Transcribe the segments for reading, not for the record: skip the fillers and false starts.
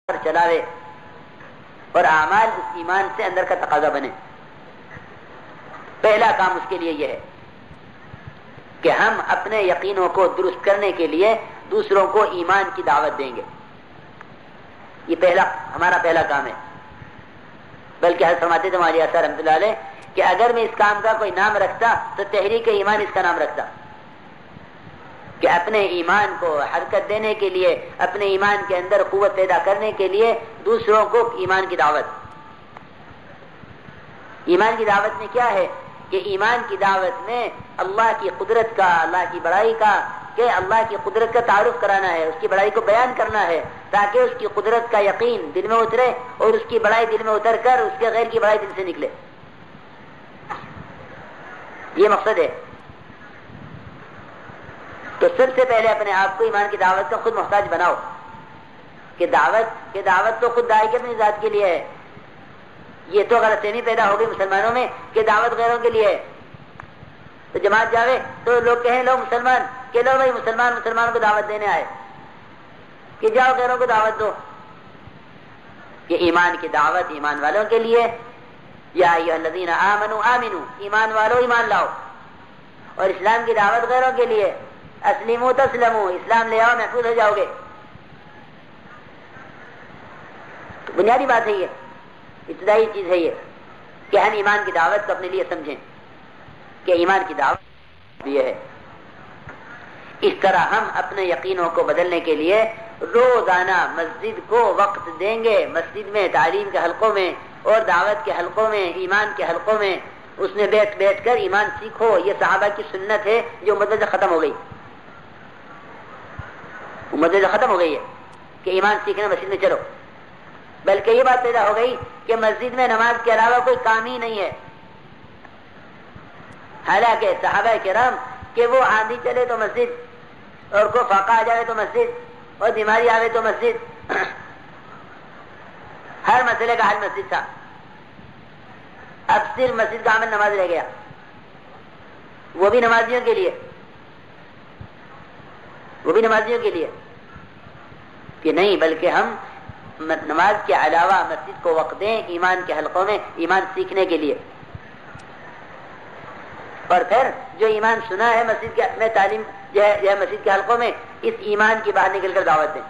پر چلاوے اور اعمال اس ایمان سے اندر کا تقاضا بنے. پہلا کام اس کے لیے یہ ہے کہ ہم اپنے یقینوں کو درست کرنے کے لیے دوسروں کو ایمان کی دعوت دیں گے. یہ ہمارا پہلا کام ہے. بلکہ حضرت فرماتے تھے مولانا اثر رحمۃ اللہ علیہ کہ اگر میں اس کام کا کوئی نام رکھتا تو تحریک ایمان اس کا نام رکھتا، کہ اپنے ایمان کو حرکت دینے کے لیے، اپنے ایمان کے اندر قوت پیدا کرنے کے لیے دوسروں کو ایمان کی دعوت. ایمان کی دعوت میں کیا ہے کہ ایمان کی دعوت میں اللہ کی قدرت کا، اللہ کی بڑائی کا، کہ اللہ کی قدرت کا تعارف کرانا ہے، اس کی بڑائی کو بیان کرنا ہے تاکہ اس کی قدرت کا یقین دل میں اترے اور اس کی بڑائی دل میں اتر کر اس کے غیر کی بڑائی دل سے نکلے. یہ مقصد ہے. تو سب سے پہلے اپنے آپ کو ایمان کی دعوت کا خود محتاج بناؤ کہ دعوت تو خود داعی کی اپنی ذات کے لیے ہے. یہ تو غلط فہمی پیدا ہو گئی مسلمانوں میں کہ دعوت غیروں کے لیے ہے. تو جماعت جاوے تو لوگ کہیں لو مسلمان، کہ لو بھائی مسلمانوں کو دعوت دینے آئے، کہ جاؤ غیروں کو دعوت دو. کہ ایمان کی دعوت ایمان والوں کے لیے، یا ایھا الذین آمنوا آمنوا، ایمان والو ایمان لاؤ. اور اسلام کی دعوت غیروں کے لیے، اسلموا تسلموا، اسلام لے آؤ محفوظ ہو جاؤ گے. تو بنیادی بات ہے، یہ ابتدائی چیز ہے یہ کہ ہم ایمان کی دعوت کو اپنے لیے سمجھیں کہ ایمان کی دعوت یہ ہے. اس طرح ہم اپنے یقینوں کو بدلنے کے لیے روزانہ مسجد کو وقت دیں گے. مسجد میں، تعلیم کے حلقوں میں اور دعوت کے حلقوں میں، ایمان کے حلقوں میں اس میں بیٹھ کر ایمان سیکھو. یہ صحابہ کی سنت ہے جو مدد ختم ہو گئی. مدد ختم ہو گئی ہے کہ ایمان سیکھنے مسجد میں چلو. بلکہ یہ بات پیدا ہو گئی کہ مسجد میں نماز کے علاوہ کوئی کام ہی نہیں ہے. حالانکہ صحابہ کرام کہ وہ آندھی چلے تو مسجد، اور کو فاقہ آ جائے تو مسجد، اور بیماری آوے تو مسجد، ہر مسئلے کا حل مسجد تھا. اب صرف مسجد کا عمل نماز رہ گیا، وہ بھی نمازیوں کے لیے، کہ نہیں، بلکہ ہم نماز کے علاوہ مسجد کو وقت دیں ایمان کے حلقوں میں ایمان سیکھنے کے لیے. اور پھر جو ایمان سنا ہے مسجد میں تعلیم جو ہے مسجد کے حلقوں میں، اس ایمان کی باہر نکل کر دعوت دیں.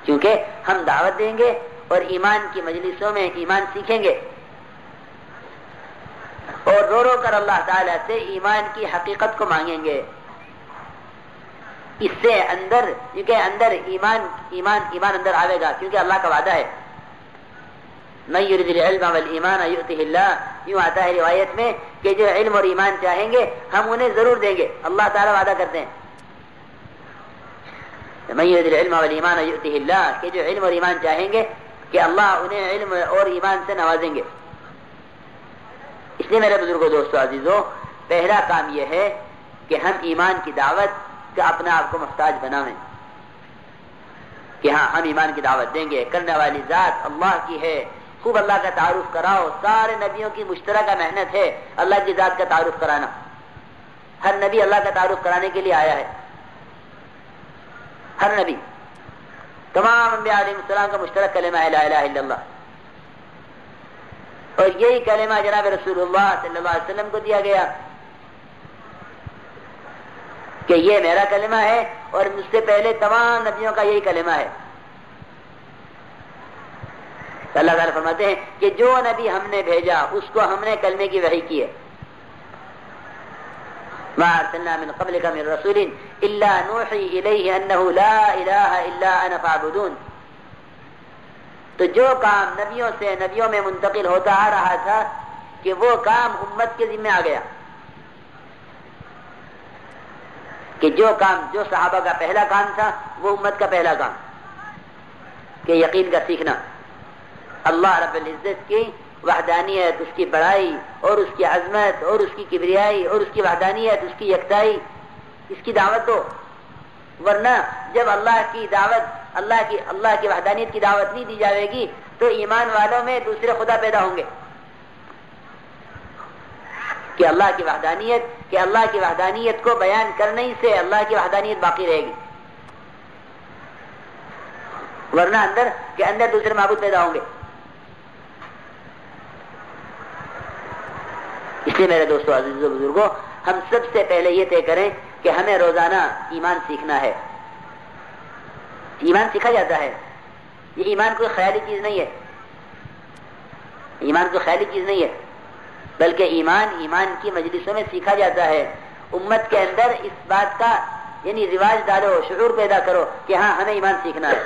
کیونکہ ہم دعوت دیں گے اور ایمان کی مجلسوں میں ایمان سیکھیں گے اور رو رو کر اللہ تعالیٰ سے ایمان کی حقیقت کو مانگیں گے. اس سے اندر ایمان اندر آئے گا، کیونکہ اللہ کا وعدہ ہے من یرید العلم والایمان یؤتہ اللہ. یوں آتا ہے روایت میں کہ جو علم اور ایمان چاہیں گے ہم انہیں ضرور دیں گے. اللہ تعالیٰ وعدہ کرتے ہیں من یرید العلم والایمان یؤتہ اللہ، کہ جو علم اور ایمان چاہیں گے کہ اللہ انہیں علم اور ایمان سے نوازیں گے. اس لیے میرے بزرگوں، دوستو، عزیزوں، پہلا کام یہ ہے کہ ہم ایمان کی دعوت کا اپنے آپ کو محتاج بنائیں کہ ہاں ہم ایمان کی دعوت دیں گے. کرنے والی ذات اللہ کی ہے. خوب اللہ کا تعارف کراؤ. سارے نبیوں کی مشترکہ محنت ہے اللہ کی ذات کا تعارف کرانا. ہر نبی اللہ کا تعارف کرانے کے لیے آیا ہے. ہر نبی، تمام انبیاء علیہ السلام کا مشترک کلمہ ہے لا الہ الا اللہ. اور یہی کلمہ جناب رسول اللہ صلی اللہ علیہ وسلم کو دیا گیا کہ یہ میرا کلمہ ہے اور مجھ سے پہلے تمام نبیوں کا یہی کلمہ ہے. اللہ تعالیٰ فرماتے ہیں کہ جو نبی ہم نے بھیجا اس کو ہم نے کلمے کی وحی کی ہے. ما ارسلنا من قبلک من رسول الا نوحی الیہ انہ لا الہ الا انا فاعبدون. تو جو کام نبیوں میں منتقل ہوتا آ رہا تھا کہ وہ کام امت کے ذمہ آ گیا. کہ جو صحابہ کا پہلا کام تھا وہ امت کا پہلا کام، کہ یقین کا سیکھنا اللہ رب العزت کی وحدانیت، اس کی بڑائی اور اس کی عظمت اور اس کی کبریائی اور اس کی وحدانیت، اس کی یکتائی، اس کی دعوت دو. ورنہ جب اللہ کی وحدانیت کی دعوت نہیں دی جائے گی تو ایمان والوں میں دوسرے خدا پیدا ہوں گے. کہ اللہ کی وحدانیت کو بیان کرنے سے اللہ کی وحدانیت باقی رہے گی. ورنہ اندر کے اندر دوسرے معبود پیدا ہوں گے. اس لیے میرے دوستو عزیزو بزرگوں، ہم سب سے پہلے یہ طے کریں کہ ہمیں روزانہ ایمان سیکھنا ہے. ایمان سیکھا جاتا ہے. یہ ایمان کوئی خیالی چیز نہیں ہے. ایمان کوئی خیالی چیز نہیں ہے، بلکہ ایمان کی مجلسوں میں سیکھا جاتا ہے. امت کے اندر اس بات کا یعنی رواج ڈالو، شعور پیدا کرو کہ ہاں ہمیں ایمان سیکھنا ہے.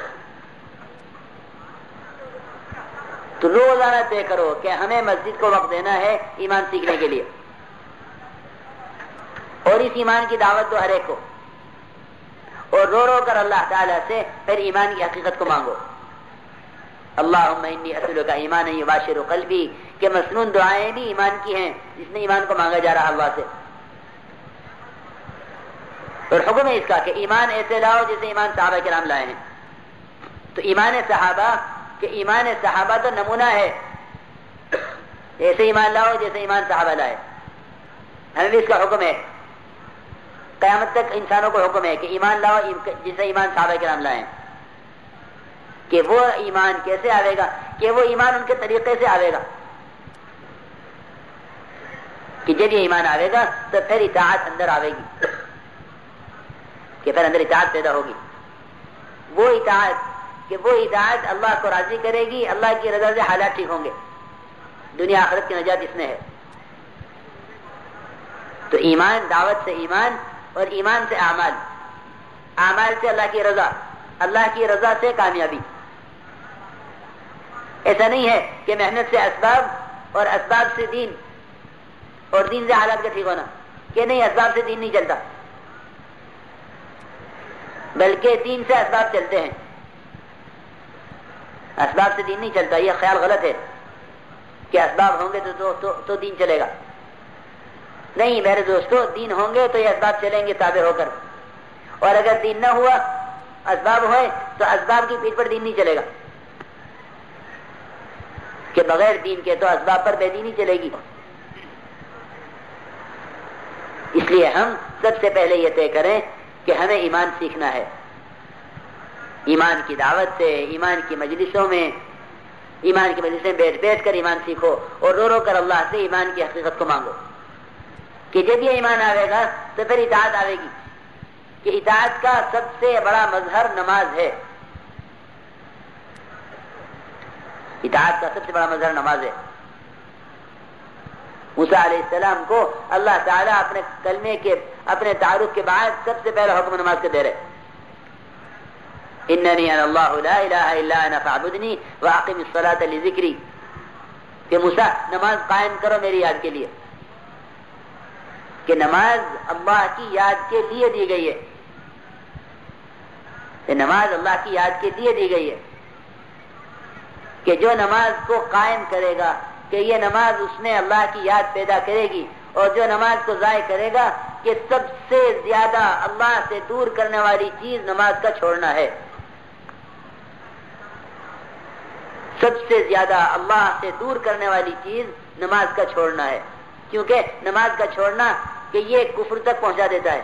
تو روزانہ طے کرو کہ ہمیں مسجد کو وقت دینا ہے ایمان سیکھنے کے لیے، اور اس ایمان کی دعوت دو ہر ایک کو، اور رو رو کر اللہ تعالیٰ سے پھر ایمان کی حقیقت کو مانگو. اللہم انی اسألک ایمانا یباشر قلبی، کہ مسنون دعائیں بھی ایمان کی ہیں جس میں ایمان کو مانگا جا رہا اللہ سے. اور حکم ہے اس کا کہ ایمان ایسے لاؤ جیسے ایمان صحابہ کرام لائے ہیں. تو ایمان صحابہ تو نمونہ ہے، ایسے ایمان لاؤ جیسے ایمان صحابہ لائے. ہمیں بھی اس کا حکم ہے، قیامت تک انسانوں کو حکم ہے کہ ایمان لاؤ جیسے ایمان صحابہ کرام لائے. کہ وہ ایمان کیسے آئے گا؟ کہ وہ ایمان ان کے طریقے سے آئے گا. کہ جب یہ ایمان آئے گا تو پھر اطاعت اندر آئے گی، کہ پھر اندر اطاعت پیدا ہوگی. وہ اطاعت اللہ کو راضی کرے گی، اللہ کی رضا سے حالات ٹھیک ہوں گے. دنیا آخرت کی نجات اس میں ہے. تو ایمان، دعوت سے ایمان، اور ایمان سے اعمال، اعمال سے اللہ کی رضا، اللہ کی رضا سے کامیابی. ایسا نہیں ہے کہ محنت سے اسباب اور اسباب سے دین اور دین سے حالات کا ٹھیک ہونا، کہ نہیں اسباب سے دین نہیں چلتا، بلکہ دین سے اسباب چلتے ہیں. اسباب سے دین نہیں چلتا، یہ خیال غلط ہے کہ اسباب ہوں گے تو دین چلے گا. نہیں میرے دوستو، دین ہوں گے تو یہ اسباب چلیں گے تابع ہو کر، اور اگر دین نہ ہوا، اسباب ہوئے، تو اسباب کی پیٹھ پر دین نہیں چلے گا. کہ بغیر دین کے تو اسباب پر بے دینی چلے گی. اس لیے ہم سب سے پہلے یہ طے کریں کہ ہمیں ایمان سیکھنا ہے. ایمان کی دعوت سے، ایمان کی مجلسوں میں بیٹھ بیٹھ کر ایمان سیکھو، اور رو رو کر اللہ سے ایمان کی حقیقت کو مانگو. کہ جب یہ ایمان آئے گا تو پھر اطاعت آئے گی. کہ اطاعت کا سب سے بڑا مظہر نماز ہے. اطاعت کا سب سے بڑا مظہر نماز ہے. موسیٰ علیہ السلام کو اللہ تعالیٰ اپنے کلمے کے، اپنے تعارف کے بعد سب سے پہلا حکم نماز کے دے رہے. اننی انا اللہ لا الہ الا انا فاعبدنی واقم الصلاۃ لذکری. کہ موسیٰ نماز قائم کرو میری یاد کے لیے. کہ نماز اللہ کی یاد کے لیے دی گئی ہے. کہ نماز اللہ کی یاد کے لیے دی گئی ہے. کہ جو نماز کو قائم کرے گا، کہ یہ نماز اس میں اللہ کی یاد پیدا کرے گی. اور جو نماز کو ضائع کرے گا، کہ سب سے زیادہ اللہ سے دور کرنے والی چیز نماز کا چھوڑنا ہے. سب سے زیادہ اللہ سے دور کرنے والی چیز نماز کا چھوڑنا ہے. کیونکہ نماز کا چھوڑنا کہ یہ کفر تک پہنچا دیتا ہے.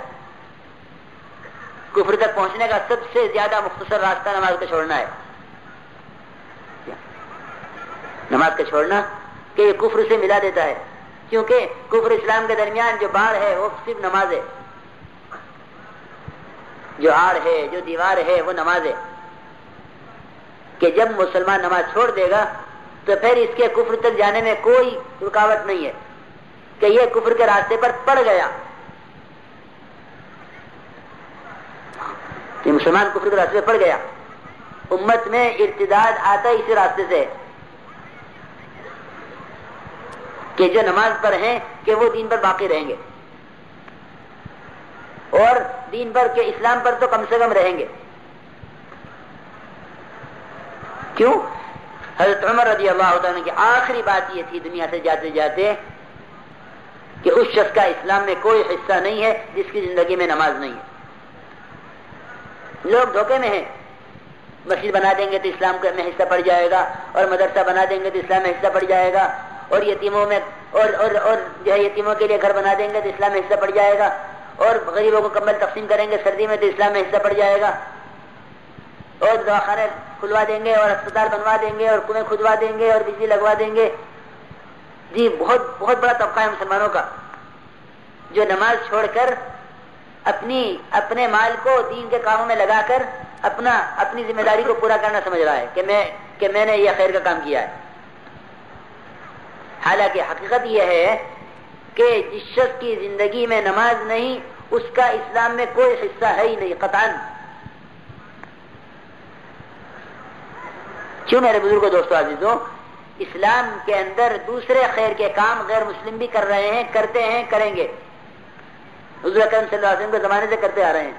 کفر تک پہنچنے کا سب سے زیادہ مختصر راستہ نماز کا چھوڑنا ہے. نماز کا چھوڑنا کہ یہ کفر سے ملا دیتا ہے. کیونکہ کفر اسلام کے درمیان جو باڑ ہے وہ صرف نماز ہے. جو آڑ ہے، جو دیوار ہے، وہ نماز ہے. کہ جب مسلمان نماز چھوڑ دے گا تو پھر اس کے کفر تک جانے میں کوئی رکاوٹ نہیں ہے. کہ یہ کفر کے راستے پر پڑ گیا. یہ مسلمان کفر کے راستے پر پڑ گیا. امت میں ارتداد آتا اسی راستے سے کہ جو نماز پر ہیں کہ وہ دین پر باقی رہیں گے، اور دین پر کہ اسلام پر تو کم سے کم رہیں گے. کیوں؟ حضرت عمر رضی اللہ عنہ کی آخری بات یہ تھی دنیا سے جاتے جاتے کہ اس شخص کا اسلام میں کوئی حصہ نہیں ہے جس کی زندگی میں نماز نہیں ہے. لوگ دھوکے میں ہیں. مسجد بنا دیں گے تو اسلام میں حصہ پڑ جائے گا، اور مدرسہ بنا دیں گے تو اسلام میں حصہ پڑ جائے گا، اور یتیموں میں اور جو ہے یتیموں کے لیے گھر بنا دیں گے تو اسلام میں حصہ پڑ جائے گا، اور غریبوں کو کمبل تقسیم کریں گے سردی میں تو اسلام میں حصہ پڑ جائے گا. اور دواخانے کھلوا دیں گے اور اسپتال بنوا دیں گے اور کنویں کھدوا دیں گے اور بجلی لگوا دیں گے. جی بہت بہت بڑا طبقہ ہے مسلمانوں کا جو نماز چھوڑ کر اپنے مال کو دین کے کاموں میں لگا کر اپنی ذمہ داری کو پورا کرنا سمجھ رہا ہے کہ میں نے یہ خیر کا کام کیا ہے. حالانکہ حقیقت یہ ہے کہ جس شخص کی زندگی میں نماز نہیں اس کا اسلام میں کوئی حصہ ہے ہی نہیں قطعاً. کیوں میرے بزرگوں دوستوں عزیزوں، اسلام کے اندر دوسرے خیر کے کام غیر مسلم بھی کر رہے ہیں، کرتے ہیں، کریں گے. حضور اکرم صلی اللہ علیہ وسلم کے زمانے سے کرتے آ رہے ہیں،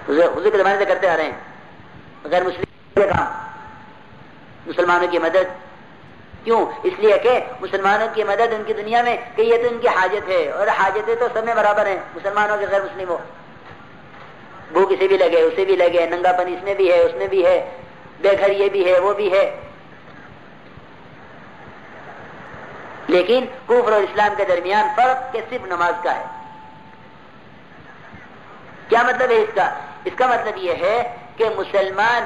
حضور کے زمانے سے کرتے آ رہے ہیں غیر مسلم کے کام، مسلمانوں کی مدد. کیوں؟ اس لیے کہ مسلمانوں کی مدد ان کی دنیا میں کہ یہ تو ان کی حاجت ہے، اور حاجتیں تو سب میں برابر ہیں، مسلمانوں کے غیر مسلم ہو. بھوک اسے بھی لگے اسے بھی لگے، ننگا پن اس میں بھی ہے اس میں بھی ہے، بے گھر یہ بھی ہے وہ بھی ہے. لیکن کفر اور اسلام کے درمیان فرق کہ صرف نماز کا ہے. کیا مطلب ہے اس کا؟ اس کا مطلب یہ ہے کہ مسلمان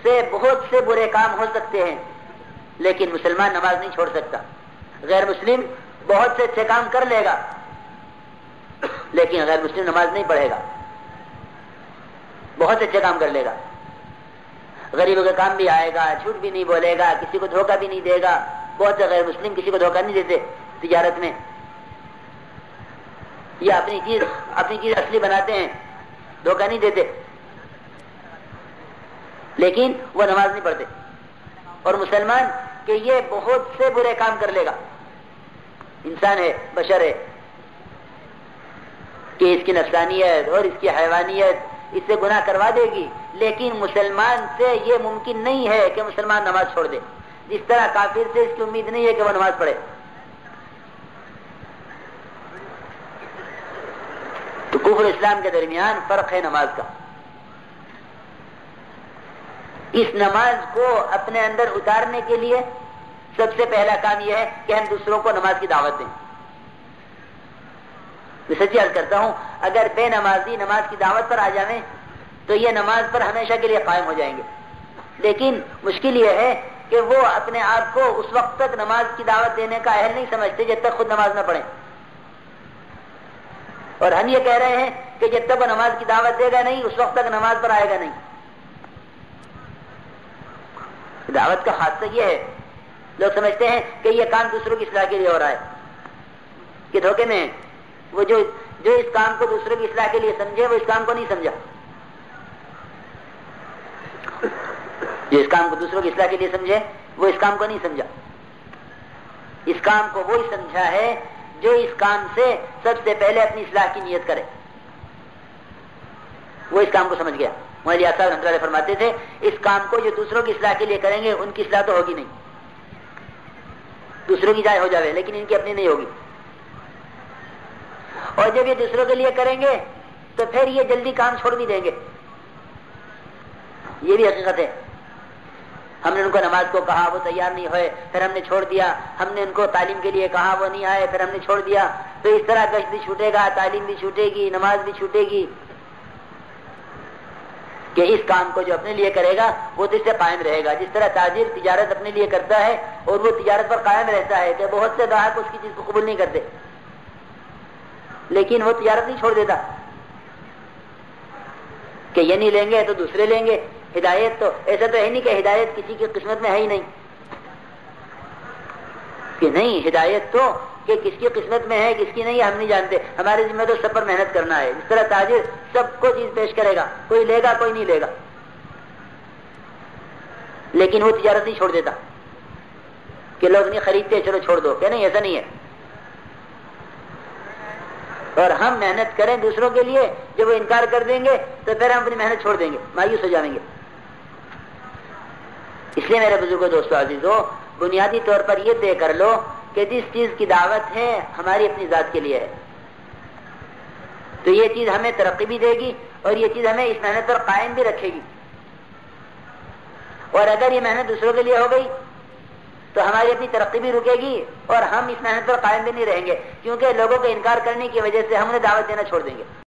سے بہت سے برے کام ہو سکتے ہیں لیکن مسلمان نماز نہیں چھوڑ سکتا. غیر مسلم بہت سے اچھے کام کر لے گا لیکن غیر مسلم نماز نہیں پڑھے گا. بہت اچھے کام کر لے گا، غریبوں کا کام بھی آئے گا، جھوٹ بھی نہیں بولے گا، کسی کو دھوکہ بھی نہیں دے گا. بہت سے غیر مسلم کسی کو دھوکہ نہیں دیتے تجارت میں، یا اپنی چیز اصلی بناتے ہیں، دھوکہ نہیں دیتے، لیکن وہ نماز نہیں پڑھتے. اور مسلمان کہ یہ بہت سے برے کام کر لے گا، انسان ہے، بشر ہے، کہ اس کی نفسانیت اور اس کی حیوانیت اس سے گناہ کروا دے گی، لیکن مسلمان سے یہ ممکن نہیں ہے کہ مسلمان نماز چھوڑ دے، جس طرح کافر سے اس کی امید نہیں ہے کہ وہ نماز پڑھے. تو کفر اسلام کے درمیان فرق ہے نماز کا. اس نماز کو اپنے اندر اتارنے کے لیے سب سے پہلا کام یہ ہے کہ ہم دوسروں کو نماز کی دعوت دیں. میں سچی عرض کرتا ہوں، اگر بے نمازی نماز کی دعوت پر آ جائیں تو یہ نماز پر ہمیشہ کے لیے قائم ہو جائیں گے. لیکن مشکل یہ ہے کہ وہ اپنے آپ کو اس وقت تک نماز کی دعوت دینے کا اہل نہیں سمجھتے جب تک خود نماز نہ پڑھیں. اور ہم یہ کہہ رہے ہیں کہ جب تک وہ نماز کی دعوت دے گا نہیں اس وقت تک نماز پر آئے گا نہیں. دعوت کا خاصہ یہ ہے، لوگ سمجھتے ہیں کہ یہ کام دوسروں کی اصلاح کے لیے ہو رہا ہے، کہ دھوکے میں وہ جو اس کام کو دوسروں کی اصلاح کے لیے سمجھے وہ اس کام کو نہیں سمجھا. جو اس کام کو دوسروں کی اصلاح کے لیے سمجھے وہ اس کام کو نہیں سمجھا. اس کام کو وہی سمجھا ہے جو اس کام سے سب سے پہلے اپنی اصلاح کی نیت کرے، وہ اس کام کو سمجھ گیا. مولانا صاحب رحمۃ اللہ علیہ فرماتے تھے اس کام کو جو دوسروں کی اصلاح کے لیے کریں گے ان کی اصلاح تو ہوگی نہیں، دوسروں کی جائے ہو جاوے لیکن ان کی اپنی نہیں ہوگی. اور جب یہ دوسروں کے لیے کریں گے تو پھر یہ جلدی کام چھوڑ بھی دیں گے. یہ بھی حقیقت ہے. ہم نے ان کو نماز کو کہا وہ تیار نہیں ہوئے، پھر ہم نے چھوڑ دیا. ہم نے ان کو تعلیم کے لیے کہا وہ نہیں آئے، پھر ہم نے چھوڑ دیا. تو اس طرح گشت بھی چھوٹے گا، تعلیم بھی چھوٹے گی، نماز بھی چھوٹے گی. کہ اس کام کو جو اپنے لیے کرے گا وہ تو اس سے قائم رہے گا. جس طرح تاجر تجارت اپنے لیے کرتا ہے اور وہ تجارت پر قائم رہتا ہے کہ بہت سے گاہک اس کی چیز کو قبول نہیں کرتے لیکن وہ تجارت نہیں چھوڑ دیتا کہ یہ نہیں لیں گے تو دوسرے لیں گے. ہدایت تو ایسا تو ہے نہیں کہ ہدایت کسی کی قسمت میں ہے ہی نہیں، کہ نہیں، ہدایت تو کہ کس کی قسمت میں ہے کس کی نہیں ہم نہیں جانتے. ہمارے ذمہ تو سب پر محنت کرنا ہے. اس طرح تاجر سب کو چیز پیش کرے گا، کوئی لے گا کوئی نہیں لے گا، لیکن وہ تجارت نہیں چھوڑ دیتا کہ لوگ نہیں خریدتے چلو چھوڑ دو، کہ نہیں ایسا نہیں ہے. اور ہم محنت کریں دوسروں کے لیے، جب وہ انکار کر دیں گے تو پھر ہم اپنی محنت چھوڑ دیں گے، مایوس ہو جائیں گے. اس لیے میرے بزرگوں دوستوں عزیزوں، بنیادی طور پر یہ طے کر لو کہ جس چیز کی دعوت ہے ہماری اپنی ذات کے لیے ہے تو یہ چیز ہمیں ترقی بھی دے گی اور یہ چیز ہمیں اس محنت پر قائم بھی رکھے گی. اور اگر یہ محنت دوسروں کے لیے ہو گئی تو ہماری اپنی ترقی بھی رکے گی اور ہم اس محنت پر قائم بھی نہیں رہیں گے، کیونکہ لوگوں کو انکار کرنے کی وجہ سے ہم انہیں دعوت دینا چھوڑ دیں گے۔